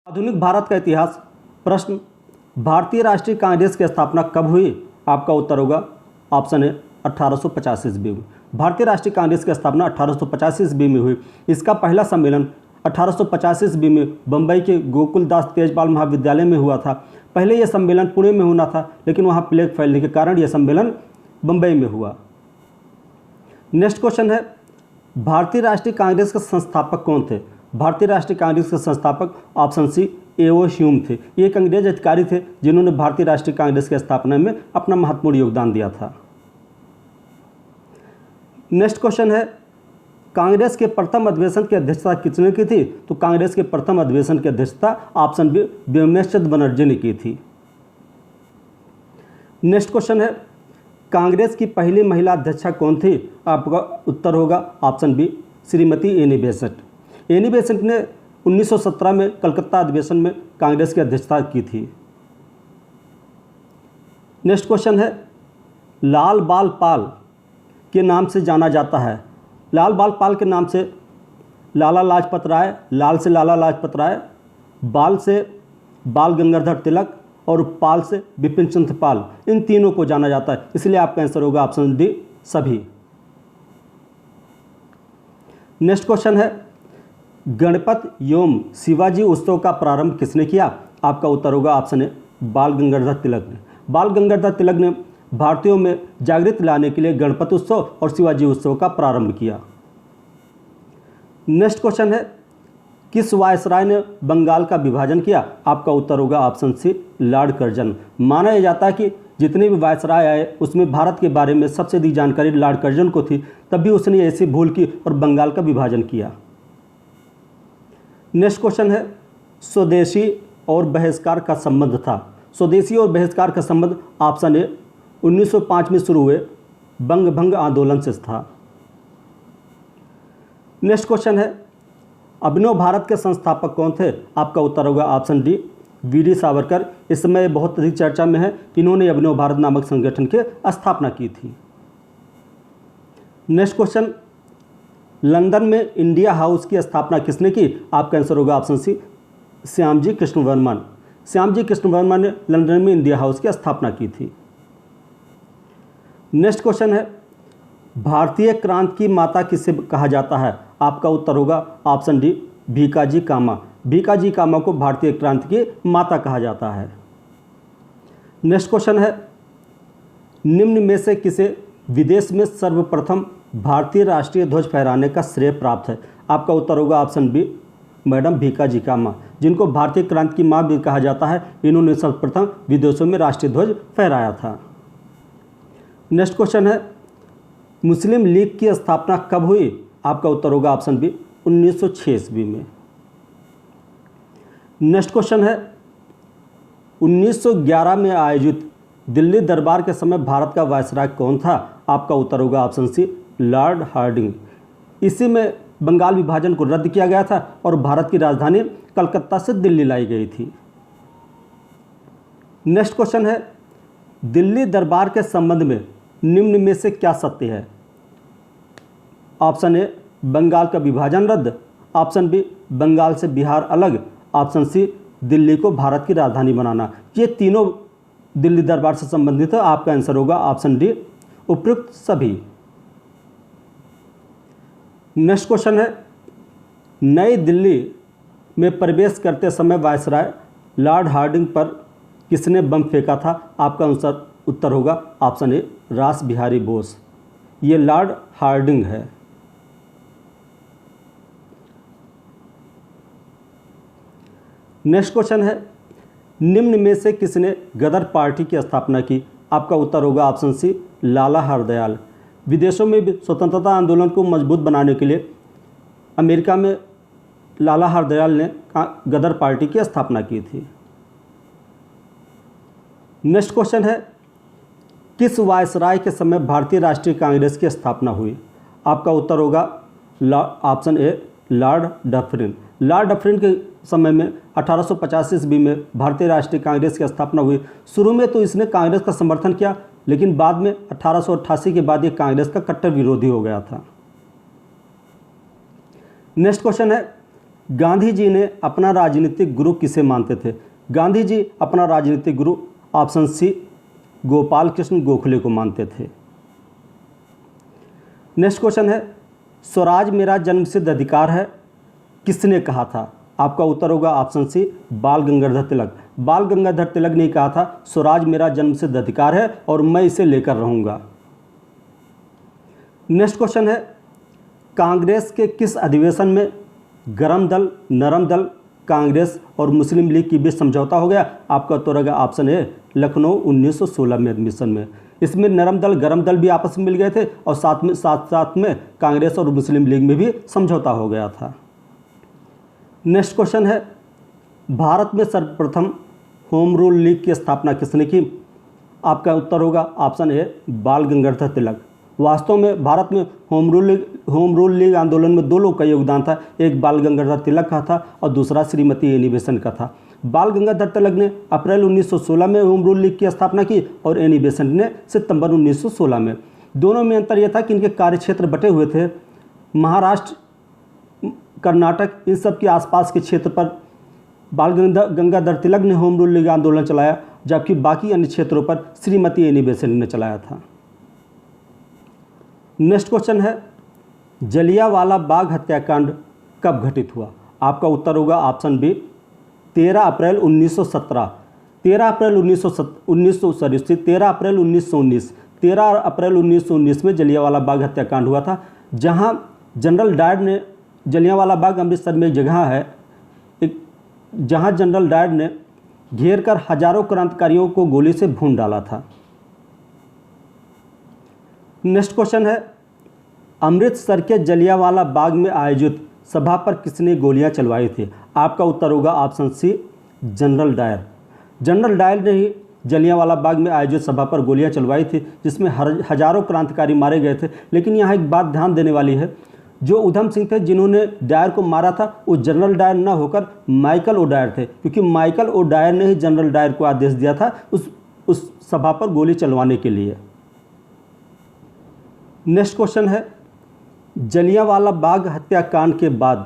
आधुनिक भारत का इतिहास। प्रश्न, भारतीय राष्ट्रीय कांग्रेस की स्थापना कब हुई? आपका उत्तर होगा ऑप्शन ए 1850 ईस्वी में। भारतीय राष्ट्रीय कांग्रेस की स्थापना 1850 ईस्वी में हुई। इसका पहला सम्मेलन 1850 ईस्वी में बम्बई के गोकुलदास तेजपाल महाविद्यालय में हुआ था। पहले यह सम्मेलन पुणे में होना था, लेकिन वहाँ प्लेग फैलने के कारण यह सम्मेलन बम्बई में हुआ। नेक्स्ट क्वेश्चन है, भारतीय राष्ट्रीय कांग्रेस के संस्थापक कौन थे? भारतीय राष्ट्रीय कांग्रेस के संस्थापक ऑप्शन सी एओ ह्यूम थे। ये एक अंग्रेज अधिकारी थे जिन्होंने भारतीय राष्ट्रीय कांग्रेस की स्थापना में अपना महत्वपूर्ण योगदान दिया था। नेक्स्ट क्वेश्चन है, कांग्रेस के प्रथम अधिवेशन की अध्यक्षता किसने की थी? तो कांग्रेस के प्रथम अधिवेशन की अध्यक्षता ऑप्शन बी व्योमेश्वर बनर्जी ने की थी। नेक्स्ट क्वेश्चन है, कांग्रेस की पहली महिला अध्यक्षा कौन थी? आपका उत्तर होगा option B Shrimati Annie Besant. Annie Besant ने 1917 में कलकत्ता अधिवेशन में कांग्रेस की अध्यक्षता की थी। नेक्स्ट क्वेश्चन है, लाल बाल पाल के नाम से जाना जाता है। लाल बाल पाल के नाम से लाला लाजपत राय, लाल से लाला लाजपत राय, बाल से बाल गंगाधर तिलक और पाल से बिपिन चंद्र पाल, इन तीनों को जाना जाता है। इसलिए आपका आंसर होगा ऑप्शन डी सभी। नेक्स्ट क्वेश्चन है, गणपत एवं शिवाजी उत्सव का प्रारंभ किसने किया? आपका उत्तर होगा ऑप्शन ए बाल गंगाधर तिलक ने। बाल गंगाधर तिलक ने भारतीयों में जागृति लाने के लिए गणपत उत्सव और शिवाजी उत्सव का प्रारंभ किया। नेक्स्ट क्वेश्चन है, किस वायसराय ने बंगाल का विभाजन किया? आपका उत्तर होगा ऑप्शन सी लॉर्ड कर्जन। माना जाता है कि जितने भी वायसराय आए उसमें भारत के बारे में सबसे अधिक जानकारी लॉर्ड कर्जन को थी, तभी उसने ऐसी भूल की और बंगाल का विभाजन किया। नेक्स्ट क्वेश्चन है, स्वदेशी और बहिष्कार का संबंध था। स्वदेशी और बहिष्कार का संबंध ऑप्शन ए 1905 में शुरू हुए बंग भंग आंदोलन से था। नेक्स्ट क्वेश्चन है, अभिनव भारत के संस्थापक कौन थे? आपका उत्तर होगा ऑप्शन डी वीडी सावरकर। इस समय बहुत अधिक चर्चा में है, इन्होंने अभिनव भारत नामक संगठन की स्थापना की थी। नेक्स्ट क्वेश्चन, लंदन में इंडिया हाउस की स्थापना किसने की? आपका आंसर होगा ऑप्शन सी श्यामजी कृष्ण वर्मन। श्यामजी कृष्ण वर्मन ने लंदन में इंडिया हाउस की स्थापना की थी। नेक्स्ट क्वेश्चन है, भारतीय क्रांति की माता किसे कहा जाता है? आपका उत्तर होगा ऑप्शन डी भीकाजी कामा। भीकाजी कामा को भारतीय क्रांति की माता कहा जाता है। नेक्स्ट क्वेश्चन है, निम्न में से किसे विदेश में सर्वप्रथम भारतीय राष्ट्रीय ध्वज फहराने का श्रेय प्राप्त है? आपका उत्तर होगा ऑप्शन बी मैडम भीकाजी कामा, जिनको भारतीय क्रांति की मां भी कहा जाता है। इन्होंने सर्वप्रथम विदेशों में राष्ट्रीय ध्वज फहराया था। नेक्स्ट क्वेश्चन है, मुस्लिम लीग की स्थापना कब हुई? आपका उत्तर होगा ऑप्शन बी 1906 ईस्वी में। नेक्स्ट क्वेश्चन है, 1911 में आयोजित दिल्ली दरबार के समय भारत का वायसराय कौन था? आपका उत्तर होगा ऑप्शन सी लॉर्ड हार्डिंग। इसी में बंगाल विभाजन को रद्द किया गया था और भारत की राजधानी कलकत्ता से दिल्ली लाई गई थी। नेक्स्ट क्वेश्चन है, दिल्ली दरबार के संबंध में निम्न में से क्या सत्य है? ऑप्शन ए बंगाल का विभाजन रद्द, ऑप्शन बी बंगाल से बिहार अलग, ऑप्शन सी दिल्ली को भारत की राजधानी बनाना। ये तीनों दिल्ली दरबार से संबंधित है। आपका आंसर होगा ऑप्शन डी उपयुक्त सभी। नेक्स्ट क्वेश्चन है, नई दिल्ली में प्रवेश करते समय वायसराय लॉर्ड हार्डिंग पर किसने बम फेंका था? आपका आंसर उत्तर होगा ऑप्शन ए रास बिहारी बोस। ये लॉर्ड हार्डिंग है। नेक्स्ट क्वेश्चन है, निम्न में से किसने गदर पार्टी की स्थापना की? आपका उत्तर होगा ऑप्शन सी लाला हरदयाल। विदेशों में भी स्वतंत्रता आंदोलन को मजबूत बनाने के लिए अमेरिका में लाला हरदयाल ने गदर पार्टी की स्थापना की थी। नेक्स्ट क्वेश्चन है, किस वायसराय के समय भारतीय राष्ट्रीय कांग्रेस की स्थापना हुई? आपका उत्तर होगा ऑप्शन ए लॉर्ड डफरिन। लॉर्ड डफरिन के समय में 1850 ईस्वी में भारतीय राष्ट्रीय कांग्रेस की स्थापना हुई। शुरू में तो इसने कांग्रेस का समर्थन किया, लेकिन बाद में 1888 के बाद ये कांग्रेस का कट्टर विरोधी हो गया था। नेक्स्ट क्वेश्चन है, गांधी जी ने अपना राजनीतिक गुरु किसे मानते थे? गांधी जी अपना राजनीतिक गुरु ऑप्शन सी गोपाल कृष्ण गोखले को मानते थे। नेक्स्ट क्वेश्चन है, स्वराज मेरा जन्मसिद्ध अधिकार है किसने कहा था? आपका उत्तर होगा ऑप्शन सी बाल गंगाधर तिलक। बाल गंगाधर तिलक ने कहा था स्वराज मेरा जन्मसिद्ध अधिकार है और मैं इसे लेकर रहूंगा। नेक्स्ट क्वेश्चन है, कांग्रेस के किस अधिवेशन में गरम दल, नरम दल, कांग्रेस और मुस्लिम लीग के बीच समझौता हो गया? आपका उत्तर होगा ऑप्शन ए लखनऊ 1916 में एडमिशन में। इसमें नरम दल गरम दल भी आपस में मिल गए थे और साथ में कांग्रेस और मुस्लिम लीग में भी समझौता हो गया था। नेक्स्ट क्वेश्चन है, भारत में सर्वप्रथम होम रूल लीग की स्थापना किसने की? आपका उत्तर होगा ऑप्शन ए बाल गंगाधर तिलक। वास्तव में भारत में होम रूल लीग आंदोलन में दो लोग का योगदान था, एक बाल गंगाधर तिलक का था और दूसरा श्रीमती एनी बेसेंट का था। बाल गंगाधर तिलक ने अप्रैल 1916 में होम रूल लीग की स्थापना की और एनी बेसेंट ने सितंबर 1916 में। दोनों में अंतर यह था कि इनके कार्यक्षेत्र बटे हुए थे। महाराष्ट्र, कर्नाटक, इन सब के आसपास के क्षेत्र पर बाल गंगाधर तिलक ने होम रूल लीग आंदोलन चलाया, जबकि बाकी अन्य क्षेत्रों पर श्रीमती एनी बेसेंट ने चलाया था। नेक्स्ट क्वेश्चन है, जलियांवाला बाग हत्याकांड कब घटित हुआ? आपका उत्तर होगा ऑप्शन बी 13 अप्रैल 1917। 13 अप्रैल 1919 में जलियांवाला बाग हत्याकांड हुआ था, जहां जनरल डायर ने, जलियांवाला बाग अमृतसर में एक जगह है जहां जनरल डायर ने घेर कर हजारों क्रांतिकारियों को गोली से भून डाला था। नेक्स्ट क्वेश्चन है, अमृतसर के जलियांवाला बाग में आयोजित सभा पर किसने गोलियां चलवाई थी? आपका उत्तर होगा option C general Dyer. General Dyer ने ही जलियांवाला बाग में आयोजित सभा पर गोलियां चलवाई थी, जिसमें हजारों क्रांतिकारी मारे गए थे। लेकिन यहाँ एक बात ध्यान देने वाली है, जो उधम सिंह थे जिन्होंने डायर को मारा था वो जनरल डायर न होकर माइकल ओडायर थे, क्योंकि माइकल ओडायर ने ही जनरल डायर को आदेश दिया था उस सभा पर गोली चलवाने के लिए। नेक्स्ट क्वेश्चन है, जलियांवाला बाग हत्याकांड के बाद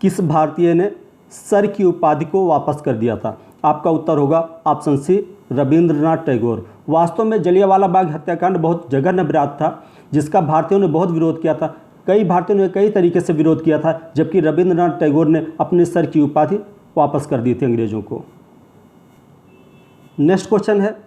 किस भारतीय ने सर की उपाधि को वापस कर दिया था? आपका उत्तर होगा ऑप्शन सी रविंद्रनाथ टैगोर। वास्तव में जलियांवाला बाग हत्याकांड बहुत जघन्य अपराध था, जिसका भारतीयों ने बहुत विरोध किया था। कई भारतीयों ने कई तरीके से विरोध किया था, जबकि रविंद्रनाथ टैगोर ने अपने सर की उपाधि वापस कर दी थी अंग्रेजों को। नेक्स्ट क्वेश्चन है,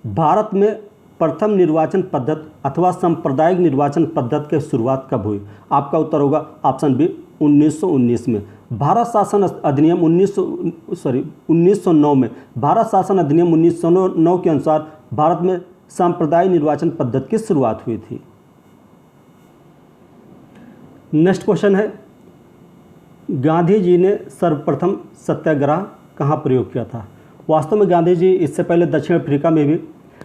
भारत में प्रथम निर्वाचन पद्धति अथवा सांप्रदायिक निर्वाचन पद्धति की शुरुआत कब हुई? आपका उत्तर होगा ऑप्शन बी 1919 में। भारत शासन अधिनियम 1909 में भारत शासन अधिनियम 1909 के अनुसार भारत में सांप्रदायिक निर्वाचन पद्धति की शुरुआत हुई थी। नेक्स्ट क्वेश्चन है, गांधी जी ने सर्वप्रथम सत्याग्रह कहाँ प्रयोग किया था? वास्तव में गांधी जी इससे पहले दक्षिण अफ्रीका में भी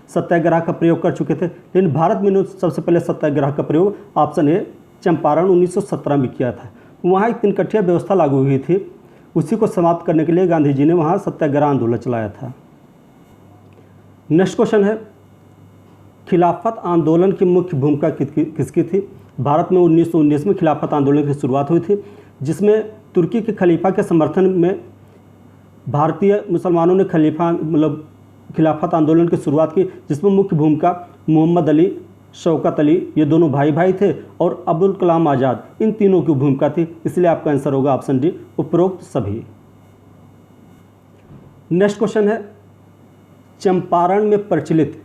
सत्याग्रह का प्रयोग कर चुके थे, लेकिन भारत में इन्होंने सबसे पहले सत्याग्रह का प्रयोग ऑप्शन ए चंपारण 1917 में किया था। वहाँ एक तिनकठिया व्यवस्था लागू हुई थी, उसी को समाप्त करने के लिए गांधी जी ने वहाँ सत्याग्रह आंदोलन चलाया था। नेक्स्ट क्वेश्चन है, खिलाफत आंदोलन की मुख्य भूमिका किसकी थी? भारत में 1919 में खिलाफत आंदोलन की शुरुआत हुई थी, जिसमें तुर्की के खलीफा के समर्थन में भारतीय मुसलमानों ने खिलाफत आंदोलन की शुरुआत की, जिसमें मुख्य भूमिका मोहम्मद अली, शौकत अली, ये दोनों भाई भाई थे, और अब्दुल कलाम आज़ाद, इन तीनों की भूमिका थी। इसलिए आपका आंसर होगा ऑप्शन डी उपरोक्त सभी। नेक्स्ट क्वेश्चन है, चंपारण में प्रचलित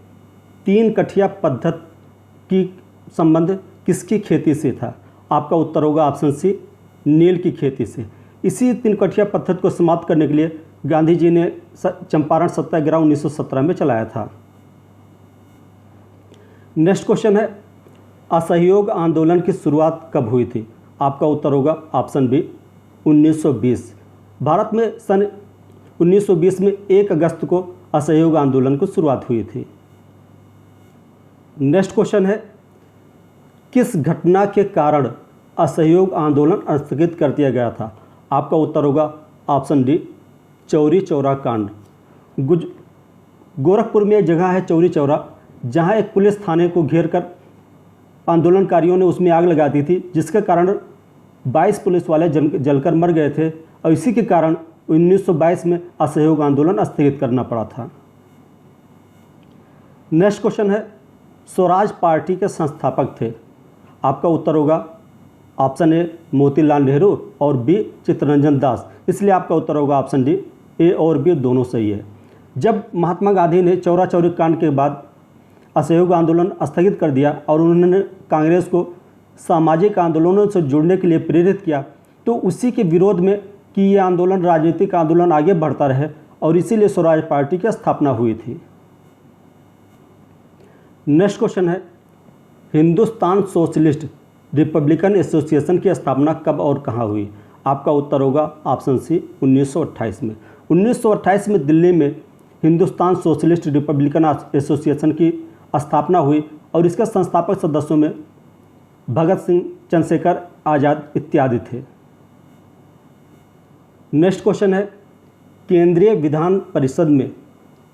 3 कठिया पद्धति की संबंध किसकी खेती से था? आपका उत्तर होगा ऑप्शन सी नील की खेती से। इसी 3 कठिया पद्धति को समाप्त करने के लिए गांधी जी ने चंपारण सत्याग्रह 1917 में चलाया था। नेक्स्ट क्वेश्चन है, असहयोग आंदोलन की शुरुआत कब हुई थी? आपका उत्तर होगा ऑप्शन बी 1920। भारत में सन 1920 में 1 अगस्त को असहयोग आंदोलन की शुरुआत हुई थी। नेक्स्ट क्वेश्चन है, किस घटना के कारण असहयोग आंदोलन स्थगित कर दिया गया था? आपका उत्तर होगा ऑप्शन डी चौरी चौरा कांड। गोरखपुर में एक जगह है चौरी चौरा, जहां एक पुलिस थाने को घेर कर आंदोलनकारियों ने उसमें आग लगा दी थी, जिसके कारण 22 पुलिस वाले जलकर मर गए थे और इसी के कारण 1922 में असहयोग आंदोलन स्थगित करना पड़ा था। नेक्स्ट क्वेश्चन है, स्वराज पार्टी के संस्थापक थे। आपका उत्तर होगा ऑप्शन ए मोतीलाल नेहरू और बी चित्तरंजन दास, इसलिए आपका उत्तर होगा ऑप्शन डी, ए और बी दोनों सही है। जब महात्मा गांधी ने चौरा चौरी कांड के बाद असहयोग आंदोलन स्थगित कर दिया और उन्होंने कांग्रेस को सामाजिक आंदोलनों से जुड़ने के लिए प्रेरित किया, तो उसी के विरोध में कि ये आंदोलन राजनीतिक आंदोलन आगे बढ़ता रहे और इसीलिए स्वराज पार्टी की स्थापना हुई थी। नेक्स्ट क्वेश्चन है, हिंदुस्तान सोशलिस्ट रिपब्लिकन एसोसिएशन की स्थापना कब और कहाँ हुई? आपका उत्तर होगा ऑप्शन सी 1928 में। 1928 में दिल्ली में हिंदुस्तान सोशलिस्ट रिपब्लिकन एसोसिएशन की स्थापना हुई और इसके संस्थापक सदस्यों में भगत सिंह, चंद्रशेखर आज़ाद इत्यादि थे। नेक्स्ट क्वेश्चन है, केंद्रीय विधान परिषद में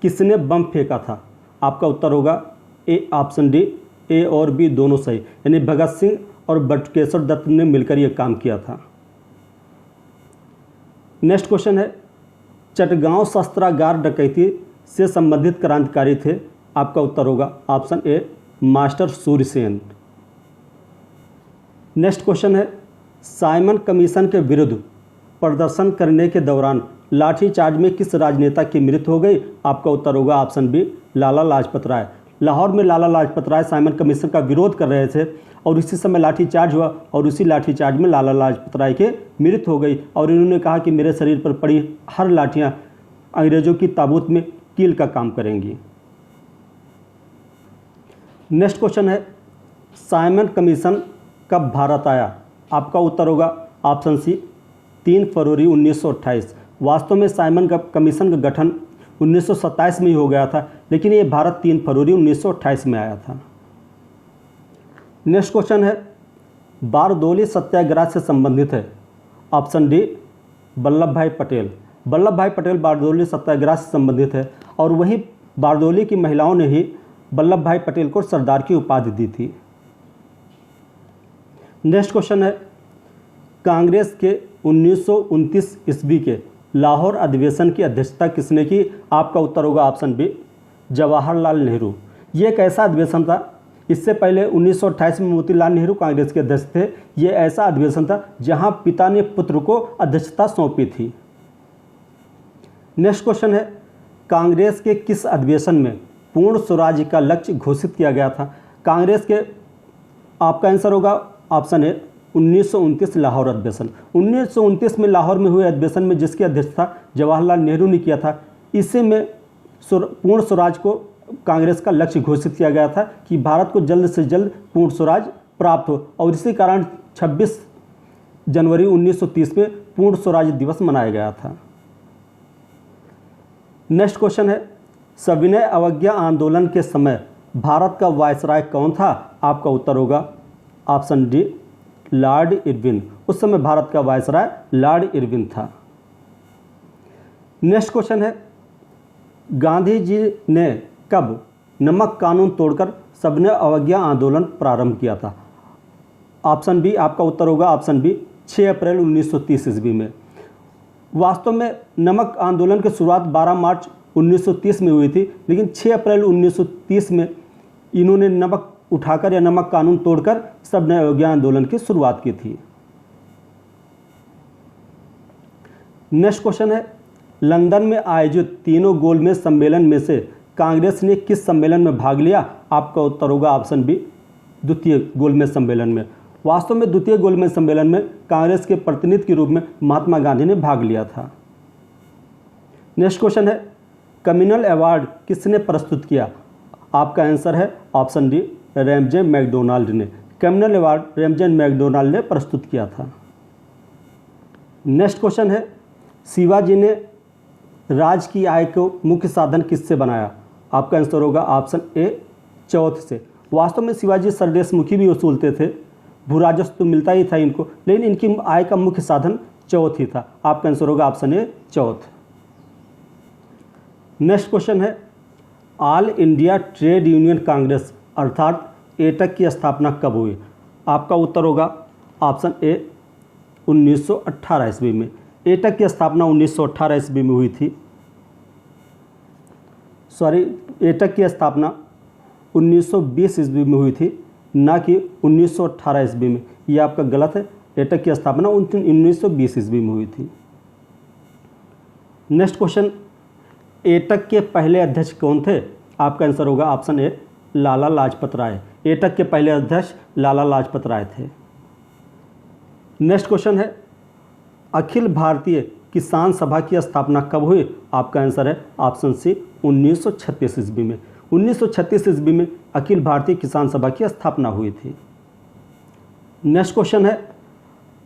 किसने बम फेंका था? आपका उत्तर होगा ए ऑप्शन डी, ए और बी दोनों सही, यानी भगत सिंह और बटुकेश्वर दत्त ने मिलकर यह काम किया था। नेक्स्ट क्वेश्चन है, चटगांव शस्त्रागार डकैती से संबंधित क्रांतिकारी थे। आपका उत्तर होगा option A master Surya Sen. Next question है, साइमन कमीशन के विरुद्ध प्रदर्शन करने के दौरान लाठीचार्ज में किस राजनेता की मृत्यु हो गई? आपका उत्तर होगा ऑप्शन बी लाला लाजपत राय। लाहौर में लाला लाजपत राय साइमन कमीशन का विरोध कर रहे थे और इसी समय लाठीचार्ज हुआ और उसी लाठीचार्ज में लाला लाजपत राय की मृत्यु हो गई और इन्होंने कहा कि मेरे शरीर पर पड़ी हर लाठियां अंग्रेजों की ताबूत में कील का काम करेंगी। नेक्स्ट क्वेश्चन है, साइमन कमीशन कब भारत आया? आपका उत्तर होगा ऑप्शन सी 3 फरवरी 1928। वास्तव में साइमन कमीशन का गठन 1927 में ही हो गया था, लेकिन ये भारत 3 फरवरी 1928 में आया था। नेक्स्ट क्वेश्चन है, बारदोली सत्याग्रह से संबंधित है। ऑप्शन डी वल्लभ भाई पटेल। वल्लभ भाई पटेल बारदोली सत्याग्रह से संबंधित है और वहीं बारदोली की महिलाओं ने ही वल्लभ भाई पटेल को सरदार की उपाधि दी थी। नेक्स्ट क्वेश्चन है, कांग्रेस के 1929 ईस्वी के लाहौर अधिवेशन की अध्यक्षता किसने की? आपका उत्तर होगा ऑप्शन बी जवाहरलाल नेहरू। ये एक ऐसा अधिवेशन था, इससे पहले 1928 में मोतीलाल नेहरू कांग्रेस के अध्यक्ष थे। ये ऐसा अधिवेशन था जहां पिता ने पुत्र को अध्यक्षता सौंपी थी। नेक्स्ट क्वेश्चन है, कांग्रेस के किस अधिवेशन में पूर्ण स्वराज्य का लक्ष्य घोषित किया गया था? कांग्रेस के आपका आंसर होगा ऑप्शन है 1929 लाहौर अधिवेशन। 1929 में लाहौर में हुए अधिवेशन में जिसकी अध्यक्षता जवाहरलाल नेहरू ने किया था, इसी में पूर्ण स्वराज को कांग्रेस का लक्ष्य घोषित किया गया था कि भारत को जल्द से जल्द पूर्ण स्वराज प्राप्त हो और इसी कारण 26 जनवरी 1930 में पूर्ण स्वराज दिवस मनाया गया था। नेक्स्ट क्वेश्चन है, सविनय अवज्ञा आंदोलन के समय भारत का वायसराय कौन था? आपका उत्तर होगा ऑप्शन डी लॉर्ड इरविन। उस समय भारत का वायसराय लॉर्ड इरविन था। नेक्स्ट क्वेश्चन है, गांधी जी ने कब नमक कानून तोड़कर सविनय अवज्ञा आंदोलन प्रारंभ किया था? ऑप्शन बी आपका उत्तर होगा ऑप्शन बी 6 अप्रैल 1930 ईस्वी में। वास्तव में नमक आंदोलन की शुरुआत 12 मार्च 1930 में हुई थी, लेकिन 6 अप्रैल 1930 में इन्होंने नमक उठाकर या नमक कानून तोड़कर सविनय अवज्ञा आंदोलन की शुरुआत की थी। नेक्स्ट क्वेश्चन है, लंदन में आयोजित तीनों गोलमेज सम्मेलन में से कांग्रेस ने किस सम्मेलन में भाग लिया? आपका उत्तर होगा ऑप्शन बी द्वितीय गोलमेज सम्मेलन में। वास्तव में द्वितीय गोलमेज सम्मेलन में कांग्रेस के प्रतिनिधि के रूप में महात्मा गांधी ने भाग लिया था। नेक्स्ट क्वेश्चन है, कम्युनल अवार्ड किसने प्रस्तुत किया? आपका आंसर है ऑप्शन डी रैमजे मैकडोनाल्ड ने। कम्युनल अवार्ड रैमजे मैकडोनाल्ड ने प्रस्तुत किया था। नेक्स्ट क्वेश्चन है, शिवाजी ने राज की आय को मुख्य साधन किससे बनाया? आपका आंसर होगा ऑप्शन ए चौथ से। वास्तव में शिवाजी सरदेशमुखी भी वसूलते थे, भू राजस्व तो मिलता ही था इनको, लेकिन इनकी आय का मुख्य साधन चौथ ही था। आपका आंसर होगा ऑप्शन ए चौथ। नेक्स्ट क्वेश्चन है, ऑल इंडिया ट्रेड यूनियन कांग्रेस अर्थात एटक की स्थापना कब हुई? आपका उत्तर होगा ऑप्शन ए 1918 ईस्वी में। एटक की स्थापना 1918 ईस्वी में हुई थी। एटक की स्थापना 1920 ईस्वी में हुई थी, ना कि 1918 ईस्वी में। ये आपका गलत है। एटक की स्थापना 1920 ईस्वी में हुई थी। नेक्स्ट क्वेश्चन, एटक के पहले अध्यक्ष कौन थे? आपका आंसर होगा ऑप्शन ए, लाला लाजपत राय। एटक के पहले अध्यक्ष लाला लाजपत राय थे। नेक्स्ट क्वेश्चन है, अखिल भारतीय किसान सभा की स्थापना कब हुई? आपका आंसर है ऑप्शन सी, 1936 ईस्वी में। 1936 ईस्वी में अखिल भारतीय किसान सभा की स्थापना हुई थी। नेक्स्ट क्वेश्चन है,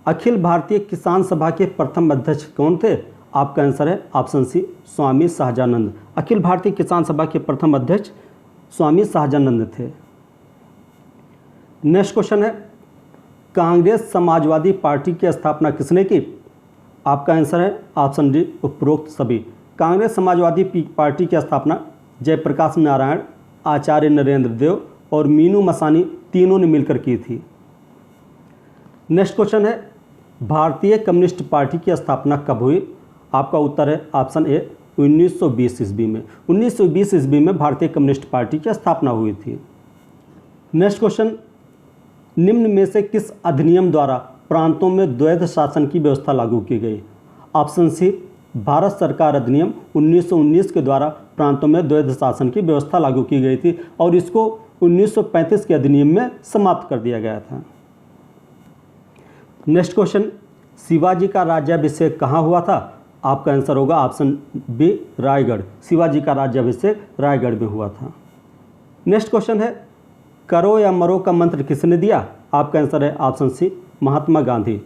अखिल भारतीय किसान सभा के प्रथम अध्यक्ष कौन थे? आपका आंसर है ऑप्शन सी, स्वामी सहजानंद। अखिल भारतीय किसान सभा के प्रथम अध्यक्ष स्वामी सहजानंद थे। नेक्स्ट क्वेश्चन है, कांग्रेस समाजवादी पार्टी की स्थापना किसने की? आपका आंसर है ऑप्शन डी, उपरोक्त सभी। कांग्रेस समाजवादी पार्टी की स्थापना जयप्रकाश नारायण, आचार्य नरेंद्र देव और मीनू मसानी तीनों ने मिलकर की थी। नेक्स्ट क्वेश्चन है, भारतीय कम्युनिस्ट पार्टी की स्थापना कब हुई? आपका उत्तर है ऑप्शन ए, 1920 ईस्वी में। 1920 ईस्वी में भारतीय कम्युनिस्ट पार्टी की स्थापना हुई थी। नेक्स्ट क्वेश्चन, निम्न में से किस अधिनियम द्वारा प्रांतों में द्वैध शासन की व्यवस्था लागू की गई? ऑप्शन सी, भारत सरकार अधिनियम 1919 के द्वारा प्रांतों में द्वैध शासन की व्यवस्था लागू की गई थी और इसको 1935 के अधिनियम में समाप्त कर दिया गया था। नेक्स्ट क्वेश्चन, शिवाजी का राज्याभिषेक कहाँ हुआ था? आपका आंसर होगा ऑप्शन बी, रायगढ़। शिवाजी का राज्याभिषेक रायगढ़ में हुआ था। नेक्स्ट क्वेश्चन है, करो या मरो का मंत्र किसने दिया? आपका आंसर है ऑप्शन सी, महात्मा गांधी।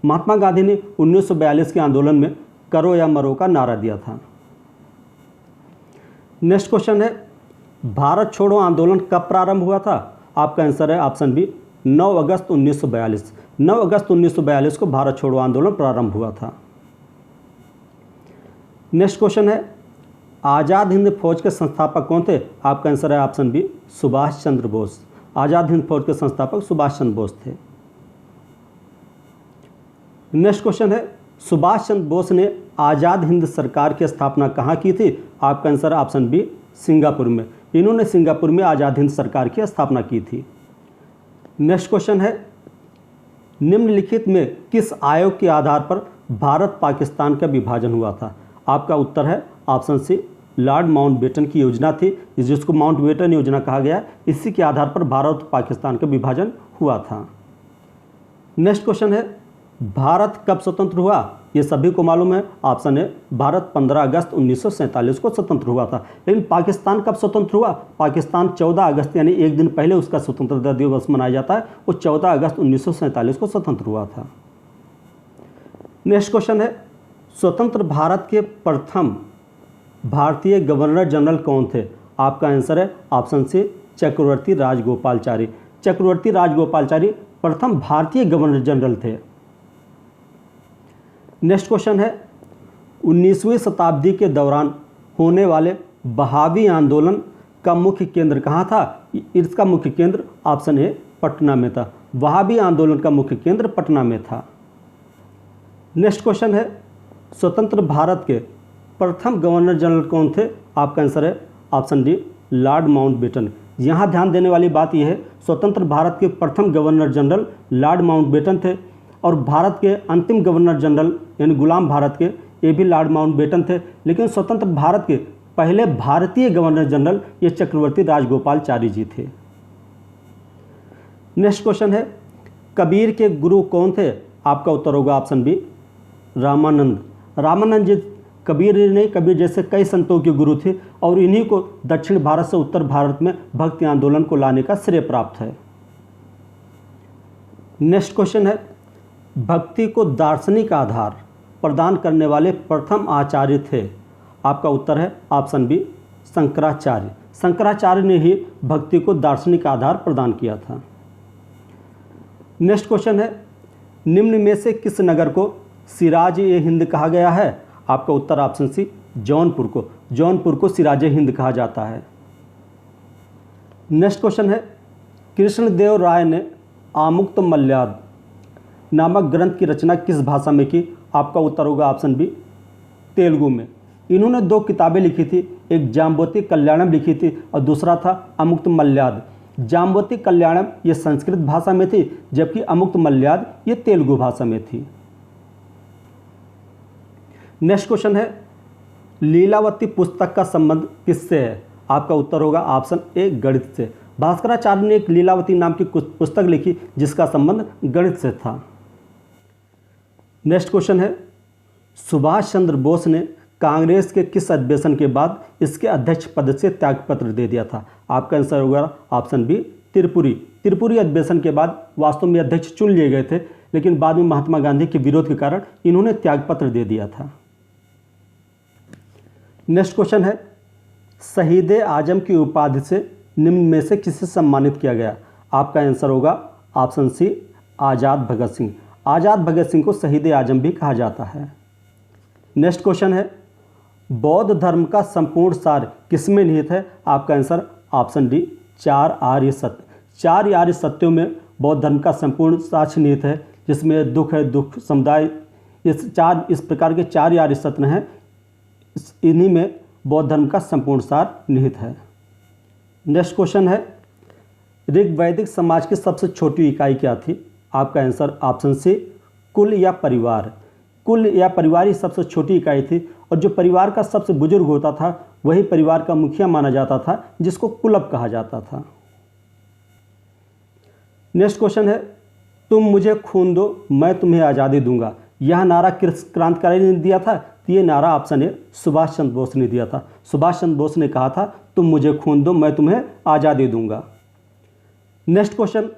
महात्मा गांधी ने 1942 के आंदोलन में करो या मरो का नारा दिया था। नेक्स्ट क्वेश्चन है, भारत छोड़ो आंदोलन कब प्रारंभ हुआ था? आपका आंसर है ऑप्शन बी, 9 अगस्त 1942। 9 अगस्त 1942 को भारत छोड़ो आंदोलन प्रारंभ हुआ था। नेक्स्ट क्वेश्चन है, आज़ाद हिंद फौज के संस्थापक कौन थे? आपका आंसर है ऑप्शन बी, सुभाष चंद्र बोस। आज़ाद हिंद फौज के संस्थापक सुभाष चंद्र बोस थे। नेक्स्ट क्वेश्चन है, सुभाष चंद्र बोस ने आज़ाद हिंद सरकार की स्थापना कहाँ की थी? आपका आंसर है ऑप्शन बी, सिंगापुर में। इन्होंने सिंगापुर में आज़ाद हिंद सरकार की स्थापना की थी। नेक्स्ट क्वेश्चन है, निम्नलिखित में किस आयोग के आधार पर भारत पाकिस्तान का विभाजन हुआ था? आपका उत्तर है ऑप्शन सी, लॉर्ड माउंटबेटन की योजना थी, जिसको माउंटबेटन योजना कहा गया। इसी के आधार पर भारत और पाकिस्तान का विभाजन हुआ था। नेक्स्ट क्वेश्चन है, भारत कब स्वतंत्र हुआ? ये सभी को मालूम है। ऑप्शन है, भारत 15 अगस्त 1947 को स्वतंत्र हुआ था। लेकिन पाकिस्तान कब स्वतंत्र हुआ? पाकिस्तान 14 अगस्त यानी एक दिन पहले उसका स्वतंत्रता दिवस मनाया जाता है। वो 14 अगस्त 1947 को स्वतंत्र हुआ था। नेक्स्ट क्वेश्चन है, स्वतंत्र भारत के प्रथम भारतीय गवर्नर जनरल कौन थे? आपका आंसर है ऑप्शन सी, चक्रवर्ती राजगोपालचारी। चक्रवर्ती राजगोपालचारी प्रथम भारतीय गवर्नर जनरल थे। नेक्स्ट क्वेश्चन है, 19वीं शताब्दी के दौरान होने वाले बहावी आंदोलन का मुख्य केंद्र कहाँ था? इसका मुख्य केंद्र ऑप्शन ए, पटना में था। वहाबी आंदोलन का मुख्य केंद्र पटना में था। नेक्स्ट क्वेश्चन है, स्वतंत्र भारत के प्रथम गवर्नर जनरल कौन थे? आपका आंसर है ऑप्शन डी, लॉर्ड माउंटबेटन। यहाँ ध्यान देने वाली बात यह है, स्वतंत्र भारत के प्रथम गवर्नर जनरल लॉर्ड माउंटबेटन थे और भारत के अंतिम गवर्नर जनरल यानी गुलाम भारत के, ये भी लॉर्ड माउंटबेटन थे। लेकिन स्वतंत्र भारत के पहले भारतीय गवर्नर जनरल ये चक्रवर्ती राजगोपालचारी जी थे। नेक्स्ट क्वेश्चन है, कबीर के गुरु कौन थे? आपका उत्तर होगा ऑप्शन बी, रामानंद। रामानंद जी कबीर जी नहीं, कबीर जैसे कई संतों के गुरु थे और इन्हीं को दक्षिण भारत से उत्तर भारत में भक्ति आंदोलन को लाने का श्रेय प्राप्त है। नेक्स्ट क्वेश्चन है, भक्ति को दार्शनिक आधार प्रदान करने वाले प्रथम आचार्य थे? आपका उत्तर है ऑप्शन बी, शंकराचार्य। शंकराचार्य ने ही भक्ति को दार्शनिक आधार प्रदान किया था। नेक्स्ट क्वेश्चन है, निम्न में से किस नगर को सिराज ए हिंद कहा गया है? आपका उत्तर ऑप्शन सी, जौनपुर को। जौनपुर को सिराज ए हिंद कहा जाता है। नेक्स्ट क्वेश्चन है, कृष्णदेव राय ने आमुक्त मल्याद नामक ग्रंथ की रचना किस भाषा में की? आपका उत्तर होगा ऑप्शन बी तेलुगु में। इन्होंने 2 किताबें लिखी थी, एक जाम्बवती कल्याणम लिखी थी और दूसरा था अमुक्त मल्याद। जाम्बवती कल्याणम ये संस्कृत भाषा में थी, जबकि अमुक्त मल्याद ये तेलुगु भाषा में थी। नेक्स्ट क्वेश्चन है, लीलावती पुस्तक का संबंध किससे है? आपका उत्तर होगा ऑप्शन ए गणित से। भास्कराचार्य ने एक लीलावती नाम की पुस्तक लिखी जिसका संबंध गणित से था। नेक्स्ट क्वेश्चन है, सुभाष चंद्र बोस ने कांग्रेस के किस अधिवेशन के बाद इसके अध्यक्ष पद से त्यागपत्र दे दिया था? आपका आंसर होगा ऑप्शन बी त्रिपुरी अधिवेशन के बाद वास्तव में अध्यक्ष चुन लिए गए थे, लेकिन बाद में महात्मा गांधी के विरोध के कारण इन्होंने त्यागपत्र दे दिया था। नेक्स्ट क्वेश्चन है, शहीद आजम की उपाधि से निम्न में से किसे सम्मानित किया गया? आपका आंसर होगा ऑप्शन सी आज़ाद भगत सिंह। आज़ाद भगत सिंह को शहीद आजम भी कहा जाता है। नेक्स्ट क्वेश्चन है, बौद्ध धर्म का संपूर्ण सार किसमें निहित है? आपका आंसर ऑप्शन डी 4 आर्य सत्य। 4 आर्य सत्यों में बौद्ध धर्म का संपूर्ण साक्ष्य निहित है, जिसमें दुख है, दुख समुदाय, इस प्रकार के 4 आर्य सत्य हैं। इन्हीं में बौद्ध धर्म का संपूर्ण सार निहित है। नेक्स्ट क्वेश्चन है, ऋग्वैदिक समाज की सबसे छोटी इकाई क्या थी? आपका आंसर ऑप्शन सी कुल या परिवार। कुल या परिवार ही सबसे छोटी इकाई थी, और जो परिवार का सबसे बुजुर्ग होता था वही परिवार का मुखिया माना जाता था, जिसको कुलप कहा जाता था। नेक्स्ट क्वेश्चन है, तुम मुझे खून दो मैं तुम्हें आज़ादी दूंगा, यह नारा किस क्रांतिकारी ने दिया था? तो ये नारा ऑप्शन है सुभाष चंद्र बोस ने दिया था। सुभाष चंद्र बोस ने कहा था तुम मुझे खून दो मैं तुम्हें आज़ादी दूंगा। नेक्स्ट क्वेश्चन,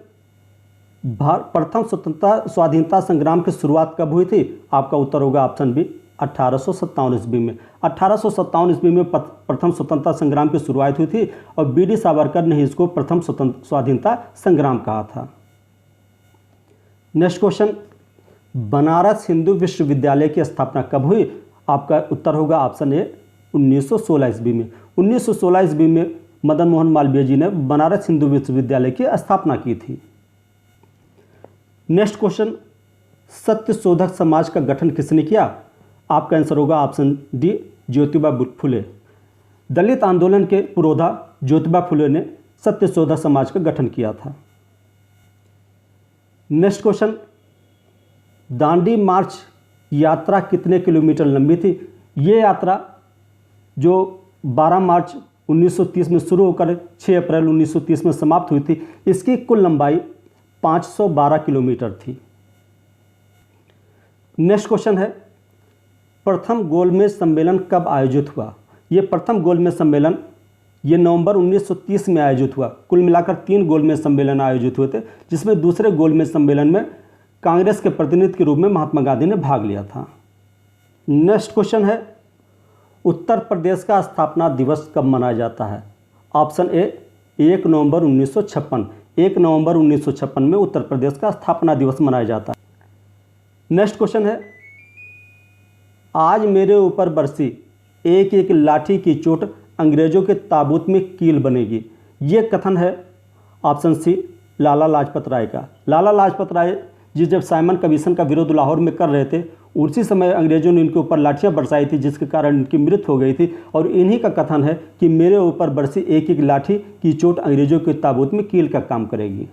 प्रथम स्वतंत्रता स्वाधीनता संग्राम की शुरुआत कब हुई थी? आपका उत्तर होगा ऑप्शन बी 1857 ईस्वी में। 1857 ईस्वी में प्रथम स्वतंत्रता संग्राम की शुरुआत हुई थी, और बी.डी. सावरकर ने इसको प्रथम स्वाधीनता संग्राम कहा था। नेक्स्ट क्वेश्चन, बनारस हिंदू विश्वविद्यालय की स्थापना कब हुई? आपका उत्तर होगा ऑप्शन ए 1916 ईस्वी में। 1916 ईस्वी में मदन मोहन मालवीय जी ने बनारस हिंदू विश्वविद्यालय की स्थापना की थी। नेक्स्ट क्वेश्चन, सत्यशोधक समाज का गठन किसने किया? आपका आंसर होगा ऑप्शन डी ज्योतिबा फुले। दलित आंदोलन के पुरोधा ज्योतिबा फुले ने सत्यशोधक समाज का गठन किया था। नेक्स्ट क्वेश्चन, दांडी मार्च यात्रा कितने किलोमीटर लंबी थी? ये यात्रा जो 12 मार्च 1930 में शुरू होकर 6 अप्रैल 1930 में समाप्त हुई थी, इसकी कुल लंबाई 512 किलोमीटर थी। नेक्स्ट क्वेश्चन है, प्रथम गोलमेज सम्मेलन कब आयोजित हुआ? ये प्रथम गोलमेज सम्मेलन ये नवंबर 1930 में आयोजित हुआ। कुल मिलाकर 3 गोलमेज सम्मेलन आयोजित हुए थे, जिसमें दूसरे गोलमेज सम्मेलन में कांग्रेस के प्रतिनिधि के रूप में महात्मा गांधी ने भाग लिया था। नेक्स्ट क्वेश्चन है, उत्तर प्रदेश का स्थापना दिवस कब मनाया जाता है? ऑप्शन ए 1 नवंबर 1956। 1 नवंबर 1956 में उत्तर प्रदेश का स्थापना दिवस मनाया जाता है। नेक्स्ट क्वेश्चन है, आज मेरे ऊपर बरसी एक एक लाठी की चोट अंग्रेजों के ताबूत में कील बनेगी। ये कथन है ऑप्शन सी लाला लाजपत राय का। लाला लाजपत राय जी जब साइमन कमीशन का विरोध लाहौर में कर रहे थे, उसी समय अंग्रेजों ने इनके ऊपर लाठियां बरसाई थी, जिसके कारण इनकी मृत्यु हो गई थी। और इन्हीं का कथन है कि मेरे ऊपर बरसी एक एक लाठी की चोट अंग्रेजों के ताबूत में कील का काम करेगी।